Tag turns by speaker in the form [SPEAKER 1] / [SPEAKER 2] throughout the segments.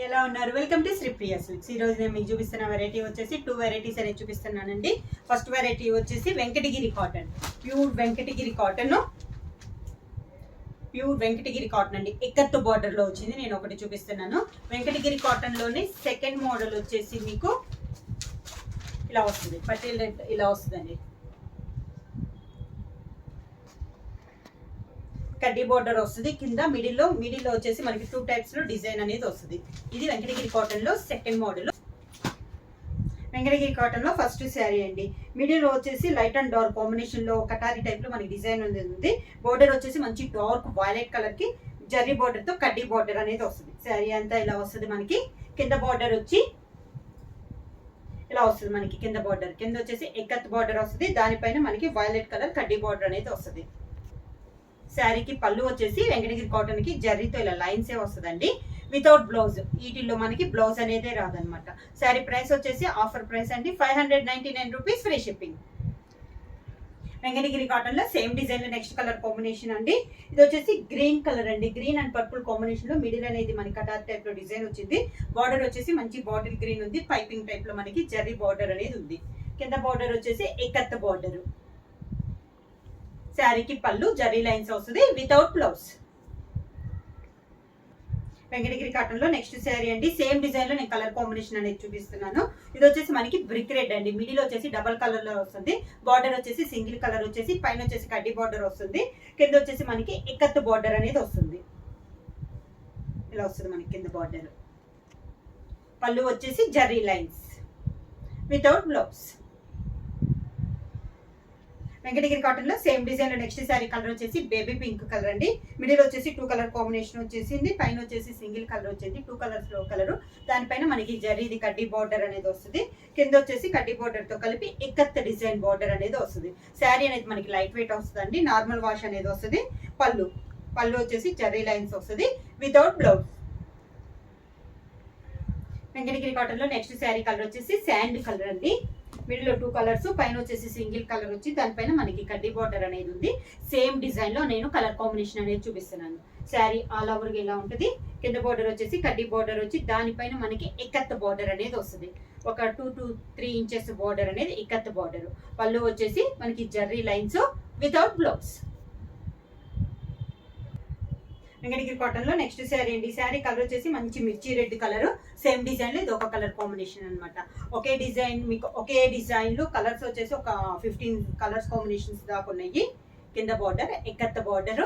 [SPEAKER 1] ఎలా ఉన్నారు? Welcome to Sripriya silks. ఈ రోజు నేను మీకు చూపిస్తున్న వెరైటీ వచ్చేసి 2 వెరైటీస్ అనేది చూపిస్తున్నానండి. ఫస్ట్ వెరైటీ వచ్చేసి Venkatagiri cotton, pure Venkatagiri cotton, అండి. ఎక్కత్తు బార్డర్ లో వచ్చింది. నేను ఒకటి చూపిస్తున్నాను. వెంకటగిరి కాటన్ లోనే సెకండ్ మోడల్ వచ్చేసి మీకు ఇలా వస్తుంది. పటేల్ ఇలా వస్తుందండి. కడ్డీ బోర్డర్ వస్తుంది. కింద మిడిల్లో వచ్చేసి మనకి 2 టైప్స్ లో డిజైన్ అనేది వస్తుంది. ఇది వెంకటగిరి కాటన్ లో సెకండ్ మోడల్. వెంకటగిరి కాటన్ లో ఫస్ట్ శారీ అండి. మిడిల్ లో వచ్చేసి లైట్ అండ్ డార్క్ కాంబినేషన్ లో కటారీ టైప్ లో మనకి డిజైన్ ఉంది. బోర్డర్ వచ్చేసి మంచి డార్క్ వైలెట్ కలర్ కి జరీ బోర్డర్ తో కడ్డీ బోర్డర్ అనేది వస్తుంది. శారీ అంతా ఇలా వస్తుంది. మనకి కింద బోర్డర్ వచ్చి ఇలా వస్తుంది. మనకి కింద వచ్చేసి ఎక్కత్ బోర్డర్ వస్తుంది. దానిపైన మనకి వైలెట్ కలర్ కడ్డీ బోర్డర్ అనేది వస్తుంది. శారీకి పళ్ళు వచ్చేసి వెంకటగిరి కాటన్ కి జర్రీతో ఇలా లైన్స్ వస్తుందండి. Without blouse. వీటిల్లో మనకి బ్లౌజ్ అనేది రాదనమాట. శారీ ప్రైస్ వచ్చేసి ఆఫర్ ప్రైస్ అండి 599 rupees, free shipping. Venkatagiri cotton లో సేమ్ డిజైన్ లో నెక్స్ట్ కలర్ కాంబినేషన్ అండి. ఇది వచ్చేసి గ్రీన్ కలర్ అండి. గ్రీన్ అండ్ పర్పుల్ కాంబినేషన్ లో మిడిల్ అనేది మనకి కటార్ టైప్ లో డిజైన్ వచ్చింది. బార్డర్ వచ్చేసి మంచి బాటిల్ గ్రీన్ ఉంది. పైపింగ్ టైప్ లో మనకి జర్రీ బార్డర్ అనేది ఉంది. కింద బార్డర్ వచ్చేసి ఎక్కత్ బార్డర్. శారీకి పళ్ళు జరీ లైన్స్ వస్తుంది వితౌట్ బ్లౌజ్. వెంకటగిరి కాటన్ లో నెక్స్ట్ శారీ అండి. సేమ్ డిజైన్ లో నేను కలర్ కాంబినేషన్ అనేది చూపిస్తున్నాను. ఇది వచ్చేసి మనకి బ్రిక్ రెడ్ అండి. మిడిల్ వచ్చేసి డబల్ కలర్ లో వస్తుంది. బార్డర్ వచ్చేసి సింగిల్ కలర్ వచ్చేసి పైన వచ్చేసి కడ్డీ బార్డర్ వస్తుంది. కింద వచ్చేసి మనకి ఎక్కత్తు బార్డర్ అనేది వస్తుంది. ఇలా వస్తుంది మనకి కింద బార్డర్. పళ్ళు వచ్చేసి zari lines without blouse. Venkatagiri cotton లో సేమ్ డిజైన్ లో నెక్స్ట్ శారీ కలర్ వచ్చేసి బేబీ పింక్ కలర్ అండి. మిడిల్ వచ్చేసి 2 కలర్ కాంబినేషన్ వచ్చేసింది. పైన వచ్చేసి సింగిల్ కలర్ వచ్చేసి 2 కలర్స్ లో కలర్. దానిపైన మనకి జరీది కడ్డీ బార్డర్ అనేది వస్తుంది. కింద వచ్చేసి కడ్డీ బార్డర్ తో కలిపి ఎక్కత్ డిజైన్ బార్డర్ అనేది వస్తుంది. శారీ అనేది మనకి లైట్ వెయిట్ వస్తుంది. నార్మల్ వాష్ అనేది వస్తుంది. పళ్ళు వచ్చేసి జరీ లైన్స్ వస్తుంది వితౌట్ బ్లౌజ్. వెంకటగిరి కాటన్ లో నెక్స్ట్ శారీ కలర్ వచ్చేసి శాండ్ కలర్ అండి. మిడిల్ లో 2 కలర్స్, పైన వచ్చేసి సింగిల్ కలర్ వచ్చి దానిపైన మనకి కడ్డీ బార్డర్ అనేది ఉంది. సేమ్ డిజైన్ లో నేను కలర్ కాంబినేషన్ అనేది చూపిస్తున్నాను. శారీ ఆల్ ఓవర్ గా ఇలా ఉంటుంది. కింద బార్డర్ వచ్చేసి కడ్డీ బార్డర్ వచ్చి దానిపైన మనకి ఎక్కత్ బార్డర్ అనేది వస్తుంది. ఒక 2 to 3 ఇంచెస్ బార్డర్ అనేది ఎక్కత్ బార్డర్. పళ్ళు వచ్చేసి మనకి zari lines without blouse. Venkatagiri cotton లో నెక్స్ట్ శారీ అండి. శారీ కలర్ వచ్చేసి మంచి మిర్చి రెడ్ కలర్. సేమ్ డిజైన్ లో ఇది ఒక కలర్ కాంబినేషన్ అనమాట. ఒకే డిజైన్ లో కలర్స్ వచ్చేసి ఒక 15 కలర్స్ కాంబినేషన్స్ దాకా ఉన్నాయి. కింద బార్డర్ ఎక్కత్త బార్డర్.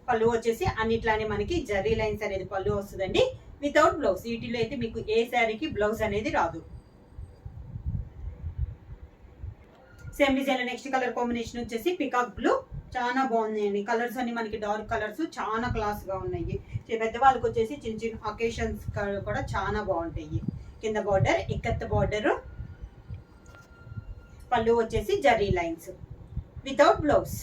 [SPEAKER 1] పళ్ళు వచ్చేసి అన్నిట్లానే మనకి జరీ లైన్స్ అనేది పళ్ళు వస్తుందండి వితౌట్ బ్లౌజ్. వీటిలో అయితే మీకు ఏ శారీకి బ్లౌజ్ అనేది రాదు. సేమ్ డిజైన్ లో నెక్స్ట్ కలర్ కాంబినేషన్ వచ్చేసి పికాక్ బ్లూ. చాలా బాగున్నాయండి. కలర్స్ అన్ని మనకి డార్క్ కలర్స్ చాలా క్లాస్ గా ఉన్నాయి. పెద్దవాళ్ళకి వచ్చేసి చిన్న చిన్న అకేషన్స్ కూడా చాలా బాగుంటాయి. కింద బార్డర్ ఎక్కత్ బార్డర్. పళ్ళు వచ్చేసి zari lines without blouse.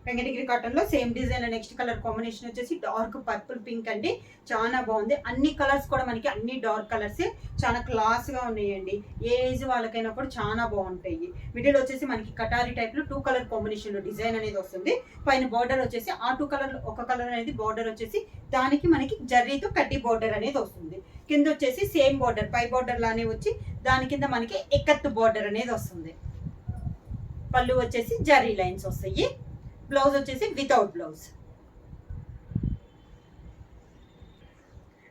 [SPEAKER 1] Venkatagiri cotton లో సేమ్ డిజైన్ లో నెక్స్ట్ కలర్ కాంబినేషన్ వచ్చేసి డార్క్ పర్పుల్ పింక్ అండి. చాలా బాగుంది. అన్ని కలర్స్ కూడా మనకి అన్ని డార్క్ కలర్స్ చాలా క్లాస్ గా ఉన్నాయండి. ఏ ఏజ్ వాళ్ళకైనా కూడా చాలా బాగుంటాయి. మిడిల్ వచ్చేసి మనకి కటారీ టైప్ లో 2 కలర్ కాంబినేషన్ లో డిజైన్ అనేది వస్తుంది. పైన బార్డర్ వచ్చేసి ఆ 2 కలర్ ఒక కలర్ అనేది బార్డర్ వచ్చేసి దానికి మనకి జర్రీతో కడ్డీ బార్డర్ అనేది వస్తుంది. కింద వచ్చేసి సేమ్ బార్డర్ పై బార్డర్ లానే వచ్చి దాని కింద మనకి ఎక్కత్తు బార్డర్ అనేది వస్తుంది. పళ్ళు వచ్చేసి జరీ లైన్స్ వస్తాయి. బ్లౌజ్ వచ్చేసి వితౌట్ బ్లౌజ్.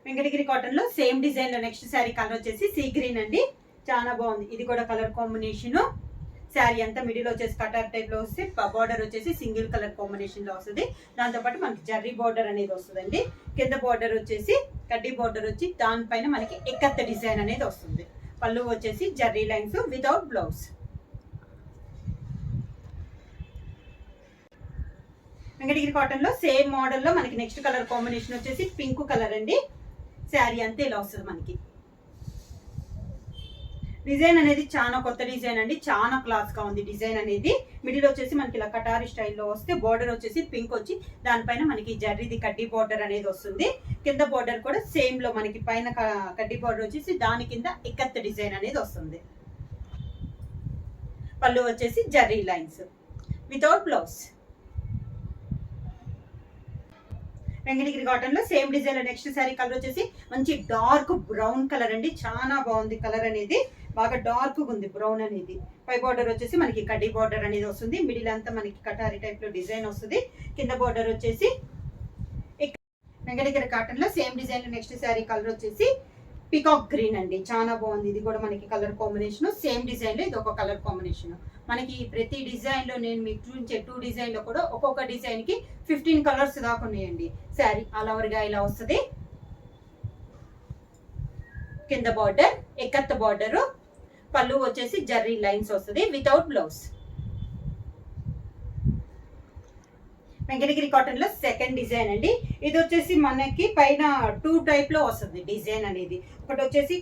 [SPEAKER 1] వెంకటగిరి కాటన్ లో సేమ్ డిజైన్ లో నెక్స్ట్ శారీ కలర్ వచ్చేసి సీ గ్రీన్ అండి. చాలా బాగుంది. ఇది కూడా కలర్ కాంబినేషన్. శారీ అంతా మిడిల్ వచ్చేసి కటార్ టైప్ లో వస్తే బార్డర్ వచ్చేసి సింగిల్ కలర్ కాంబినేషన్ లో వస్తుంది. దాంతోపాటు మనకి జర్రీ బార్డర్ అనేది వస్తుందండి. కింద బార్డర్ వచ్చేసి కడ్డీ బార్డర్ వచ్చి దానిపైన మనకి ఎక్కత్త డిజైన్ అనేది వస్తుంది. పళ్ళు వచ్చేసి zari lines without blouse. Venkatagiri cotton లో సేమ్ మోడల్ లో మనకి నెక్స్ట్ కలర్ కాంబినేషన్ వచ్చేసి పింక్ కలర్ అండి. శారీ అంతే ఇలా వస్తుంది. మనకి డిజైన్ అనేది చాలా కొత్త డిజైన్ అండి. చాలా క్లాస్ గా ఉంది డిజైన్ అనేది. మిడిల్ వచ్చేసి మనకి ఇలా కటారీ స్టైల్లో వస్తే బార్డర్ వచ్చేసి పింక్ వచ్చి దానిపైన మనకి జర్రీది కడ్డీ బార్డర్ అనేది వస్తుంది. కింద బార్డర్ కూడా సేమ్ లో మనకి పైన కడ్డీ బార్డర్ వచ్చేసి దాని కింద ఎక్కత్ డిజైన్ అనేది వస్తుంది. పళ్ళు వచ్చేసి zari lines without blouse. Venkatagiri cotton లో సేమ్ డిజైన్ లో నెక్స్ట్ శారీ కలర్ వచ్చేసి మంచి డార్క్ బ్రౌన్ కలర్ అండి. చాలా బాగుంది కలర్ అనేది, బాగా డార్క్ ఉంది బ్రౌన్ అనేది. పై బార్డర్ వచ్చేసి మనకి కడ్డీ బార్డర్ అనేది వస్తుంది. మిడిల్ అంతా మనకి కటారీ టైప్ లో డిజైన్ వస్తుంది. కింద బార్డర్ వచ్చేసి వెంకటగిరి కాటన్ లో సేమ్ డిజైన్ లో నెక్స్ట్ శారీ కలర్ వచ్చేసి పికాక్ గ్రీన్ అండి. చాలా బాగుంది. ఇది కూడా మనకి కలర్ కాంబినేషన్ సేమ్ డిజైన్ లో ఇది ఒక కలర్ కాంబినేషన్. మనకి ప్రతి డిజైన్ లో నేను మీకు చూపించే 2 డిజైన్ లో కూడా ఒక్కొక్క డిజైన్ కి 15 కలర్స్ దాకా ఉన్నాయండి. శారీ ఆల్ ఓవర్ గా ఇలా వస్తుంది. కింద బార్డర్ ఎక్కత్త బార్డర్, పళ్ళు వచ్చేసి జర్రీ లైన్స్ వస్తుంది వితౌట్ బ్లౌజ్. వెంకటగిరి కాటన్ లో సెకండ్ డిజైన్ అండి. ఇది వచ్చేసి మనకి పైన 2 టైప్ లో వస్తుంది డిజైన్ అనేది. ఒకటి వచ్చేసి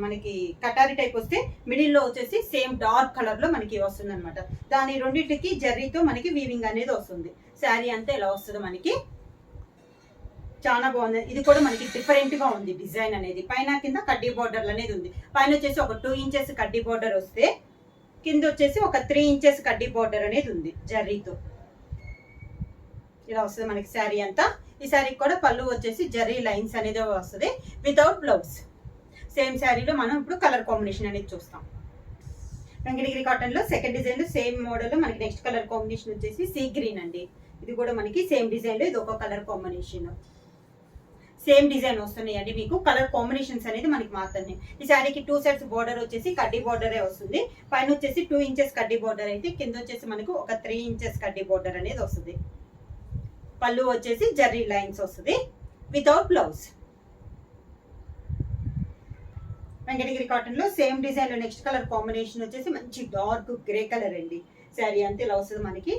[SPEAKER 1] మనకి కటారీ టైప్ వస్తే మిడిల్ లో వచ్చేసి సేమ్ డార్క్ కలర్ లో మనకి వస్తుంది అనమాట. దాని రెండింటికి జర్రీతో మనకి వీవింగ్ అనేది వస్తుంది. శారీ అంతా ఇలా వస్తుంది మనకి. చాలా బాగుంది. ఇది కూడా మనకి డిఫరెంట్ గా ఉంది డిజైన్ అనేది. పైన కింద కడ్డీ బార్డర్ అనేది ఉంది. పైన వచ్చేసి ఒక 2 ఇంచెస్ కడ్డీ బార్డర్ వస్తే కింద వచ్చేసి ఒక 3 ఇంచెస్ కడ్డీ బార్డర్ అనేది ఉంది జర్రీతో. ఇలా వస్తుంది మనకి శారీ అంతా. ఈ శారీకి కూడా పళ్ళు వచ్చేసి జరీ లైన్స్ అనేది వస్తుంది వితౌట్ బ్లౌజ్. సేమ్ శారీలో మనం ఇప్పుడు కలర్ కాంబినేషన్ అనేది చూస్తాం. వెంకటగిరి కాటన్ లో సెకండ్ డిజైన్ లో సేమ్ మోడల్ లో మనకి నెక్స్ట్ కలర్ కాంబినేషన్ వచ్చేసి సీ గ్రీన్ అండి. ఇది కూడా మనకి సేమ్ డిజైన్ లో ఇది ఒక కలర్ కాంబినేషన్. సేమ్ డిజైన్ వస్తున్నాయి అండి. మీకు కలర్ కాంబినేషన్స్ అనేది మనకి మారుతున్నాయి. ఈ శారీకి 2 సైడ్స్ బార్డర్ వచ్చేసి కడ్డీ బార్డరే వస్తుంది. పైన వచ్చేసి 2 ఇంచెస్ కడ్డీ బార్డర్ అయితే కింద వచ్చేసి మనకు ఒక 3 ఇంచెస్ కడ్డీ బార్డర్ అనేది వస్తుంది. పళ్ళు వచ్చేసి జర్రీ లైన్స్ వస్తుంది వితౌట్ బ్లౌజ్. వెంకటగిరి కాటన్ లో సేమ్ డిజైన్ లో నెక్స్ట్ కలర్ కాంబినేషన్ వచ్చేసి మంచి డార్క్ గ్రే కలర్ అండి. శారీ అంతా ఇలా వస్తుంది మనకి.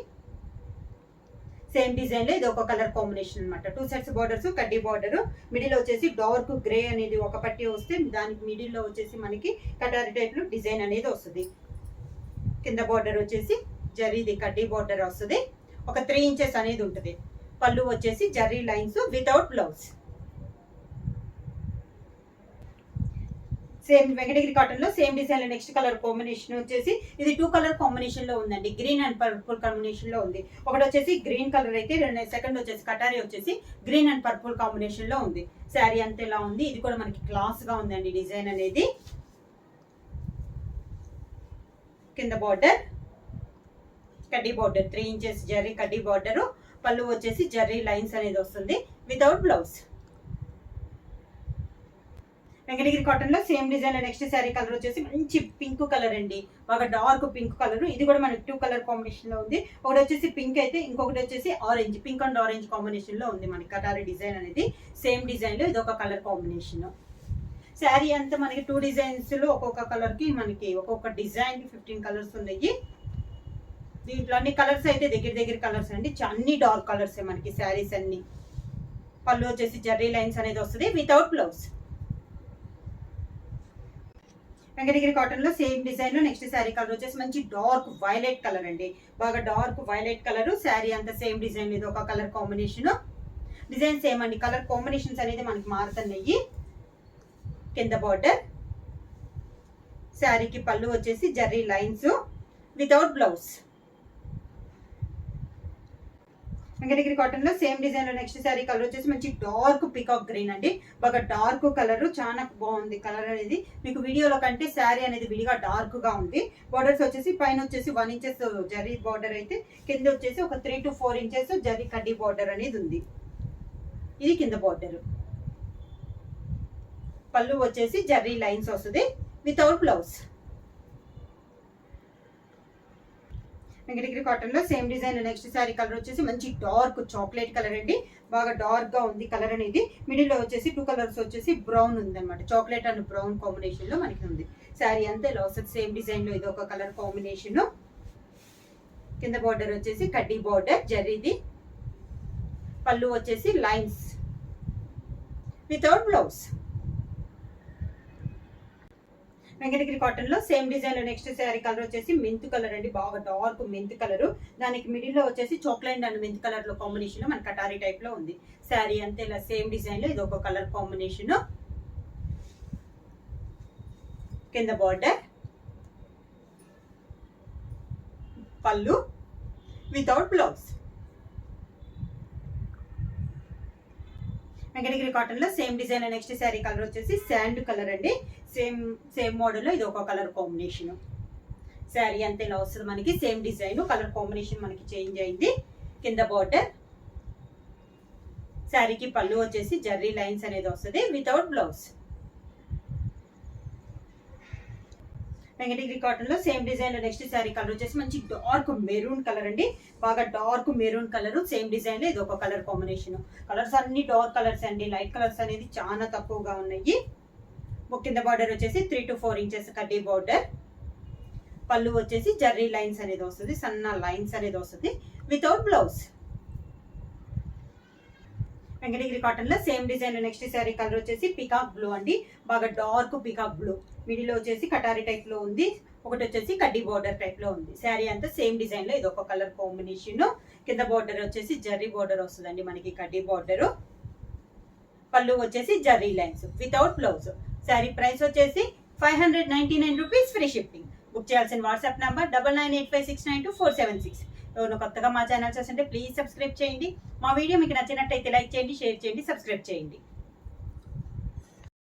[SPEAKER 1] సేమ్ డిజైన్ లో ఇది ఒక కలర్ కాంబినేషన్ అనమాట. 2 సైడ్స్ బార్డర్స్ కడ్డీ బార్డర్, మిడిల్ వచ్చేసి డార్క్ గ్రే అనేది ఒక పట్టి వస్తే దానికి మిడిల్ లో వచ్చేసి మనకి కటారీ టైప్ లో డిజైన్ అనేది వస్తుంది. కింద బార్డర్ వచ్చేసి జరీది కడ్డీ బార్డర్ వస్తుంది. ఒక 3 ఇంచెస్ అనేది ఉంటుంది. పళ్ళు వచ్చేసి zari lines without blouse. Same Venkatagiri cotton లో సేమ్ డిజైన్ లో నెక్స్ట్ కలర్ కాంబినేషన్ వచ్చేసి ఇది 2 కలర్ కాంబినేషన్ లో ఉందండి. గ్రీన్ అండ్ పర్పుల్ కాంబినేషన్ లో ఉంది. ఒకటి వచ్చేసి గ్రీన్ కలర్ అయితే సెకండ్ వచ్చేసి కటారీ వచ్చేసి గ్రీన్ అండ్ పర్పుల్ కాంబినేషన్ లో ఉంది. శారీ అంతా ఇలా ఉంది. ఇది కూడా మనకి క్లాస్ గా ఉందండి డిజైన్ అనేది. కింద బార్డర్ కడ్డీ బార్డర్ 3 ఇంచెస్ జర్రీ కడ్డీ బార్డర్, పళ్ళు వచ్చేసి జర్రీ లైన్స్ అనేది వస్తుంది వితౌట్ బ్లౌజ్. వెంకటగిరి కాటన్ లో సేమ్ డిజైన్ లో నెక్స్ట్ శారీ కలర్ వచ్చేసి మంచి పింక్ కలర్ అండి. బాగా డార్క్ పింక్ కలర్. ఇది కూడా మనకి 2 కలర్ కాంబినేషన్ లో ఉంది. ఒకటి వచ్చేసి పింక్ అయితే ఇంకొకటి వచ్చేసి orange, pink and orange combination లో ఉంది మనకి కటారీ డిజైన్ అనేది. సేమ్ డిజైన్ లో ఇది ఒక కలర్ కాంబినేషన్. శారీ అంతా మనకి 2 డిజైన్స్ లో ఒక్కొక్క కలర్ కి మనకి ఒక్కొక్క డిజైన్ కి 15 కలర్స్ ఉన్నాయి. దీంట్లో అన్ని కలర్స్ అయితే దగ్గర కలర్స్ అండి. అన్ని డార్క్ కలర్స్ మనకి శారీస్ అన్ని. పళ్ళు వచ్చేసి జర్రీ లైన్స్ అనేది వస్తుంది వితౌట్ బ్లౌజ్. వెంకటగిరి కాటన్ లో సేమ్ డిజైన్ లో నెక్స్ట్ శారీ కలర్ వచ్చేసి మంచి డార్క్ వైలెట్ కలర్ అండి. బాగా డార్క్ వైలెట్ కలర్. శారీ అంతా సేమ్ డిజైన్ ఇది ఒక కలర్ కాంబినేషన్. డిజైన్ సేమ్ అండి. కలర్ కాంబినేషన్స్ అనేది మనకి మారుతున్నాయి. కింద బార్డర్, శారీకి పళ్ళు వచ్చేసి zari lines without blouse. Venkatagiri cotton లో సేమ్ డిజైన్ లో నెక్స్ట్ శారీ కలర్ వచ్చేసి మంచి డార్క్ పికాక్ గ్రీన్ అండి. బాగా డార్క్ కలర్. చాలా బాగుంది కలర్ అనేది. మీకు వీడియోలో కంటే శారీ అనేది విడిగా డార్క్ గా ఉంది. బార్డర్స్ వచ్చేసి పైన వచ్చేసి 1 ఇంచెస్ జరీ బార్డర్ అయితే కింద వచ్చేసి ఒక 3 to 4 ఇంచెస్ జరీ కడ్డీ బార్డర్ అనేది ఉంది. ఇది కింద బార్డర్. పళ్ళు వచ్చేసి జర్రీ లైన్స్ వస్తుంది వితౌట్ బ్లౌజ్. వెంకటగిరి కాటన్ లో same design next sari colour వచ్చేసి మంచి డార్క్ చాక్లెట్ కలర్ అండి. బాగా డార్క్ గా ఉంది కలర్ అనేది. మిడిల్ లో వచ్చేసి 2 కలర్స్ వచ్చేసి బ్రౌన్ ఉంది అనమాట. చాక్లెట్ అండ్ బ్రౌన్ కాంబినేషన్ లో మనకి ఉంది. శారీ అంతా ఇలా వస్తుంది. సేమ్ డిజైన్ లో ఇది ఒక కలర్ కాంబినేషన్. కింద బార్డర్ వచ్చేసి కడ్డీ బార్డర్ జరీది, పళ్ళు వచ్చేసి lines without blouse. Venkatagiri cotton లో సేమ్ డిజైన్ లో నెక్స్ట్ శారీ కలర్ వచ్చేసి మెంత్ కలర్ అండి. బాగా డార్క్ మెంత్ కలర్. దానికి మిడిల్ లో వచ్చేసి చాక్లెట్ అండ్ మెంత్ కలర్ లో కాంబినేషన్ లో మన కటారీ టైప్ లో ఉంది. శారీ అంతా ఇలా సేమ్ డిజైన్ లో ఇది ఒక కలర్ కాంబినేషన్. కింద బార్డర్, పళ్ళు వితౌట్ బ్లౌజ్. వెంకటగిరి కాటన్ లో same design. Next sari colour వచ్చేసి శాండ్ కలర్ అండి. సేమ్ మోడల్ లో ఇది ఒక కలర్ కాంబినేషన్. శారీ అంతా ఇలా వస్తుంది మనకి. సేమ్ డిజైన్, కలర్ కాంబినేషన్ మనకి చేంజ్ అయింది. కింద బార్డర్. శారీకి పళ్ళు వచ్చేసి జర్రీ లైన్స్ అనేది వస్తుంది వితౌట్ బ్లౌజ్. వెంకటగిరి కాటన్ లో same design. Next sari colour వచ్చేసి మంచి డార్క్ మెరూన్ కలర్ అండి. బాగా dark maroon colour. Same design లో ఇది ఒక కలర్ కాంబినేషన్. కలర్స్ అన్ని డార్క్ కలర్స్ అండి. లైట్ కలర్స్ అనేది చాలా తక్కువగా ఉన్నాయి. కింద బార్డర్ వచ్చేసి 3 to 4 ఇంచెస్ కడ్డీ బార్డర్. పళ్ళు వచ్చేసి జర్రీ లైన్స్ అనేది వస్తుంది, సన్న లైన్స్ అనేది వస్తుంది వితౌట్ బ్లౌజ్. వెంకటగిరి కాటన్ లో same design. Next sari colour వచ్చేసి పికాక్ బ్లూ అండి. బాగా డార్క్ పికాక్ బ్లూ. మిడిల్ వచ్చేసి కటారీ టైప్ లో ఉంది, ఒకటి వచ్చేసి కడ్డీ బార్డర్ టైప్ లో ఉంది. శారీ అంతా సేమ్ డిజైన్ లో ఇది ఒక కలర్ కాంబినేషన్. కింద బార్డర్ వచ్చేసి జర్రీ బార్డర్ వస్తుందండి మనకి, కడ్డీ బార్డర్. పళ్ళు వచ్చేసి zari lines without blouse. Sari price వచ్చేసి 599 రూపీస్, ఫ్రీ షిప్పింగ్. బుక్ చేయాల్సిన వాట్సాప్ నంబర్ 9985692476. ఎవరు కొత్తగా మా ఛానల్ చూస్తుంటే ప్లీజ్ సబ్స్క్రైబ్ చేయండి. మా వీడియో మీకు నచ్చినట్టయితే లైక్ చేయండి, షేర్ చేయండి, సబ్స్క్రైబ్ చేయండి.